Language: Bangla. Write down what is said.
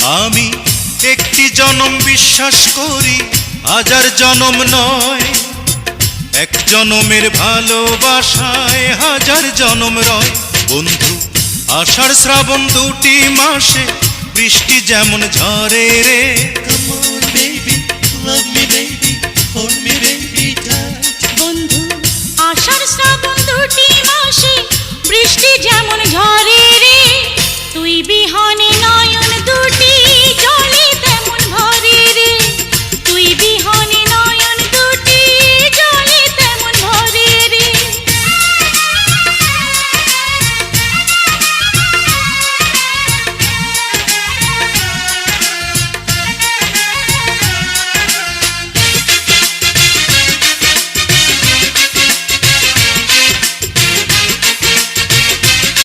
আমি একটি জনম বিশ্বাস করি, হাজার জনম নয়। এক জনমের ভালোবাসায় হাজার জনম রয়। বন্ধু, আষাঢ় শ্রাবণ দুটি মাসে বৃষ্টি যেমন ঝরে রে। Come on baby, love me baby, hold me baby tight. বন্ধু, আষাঢ় শ্রাবণ দুটি মাসে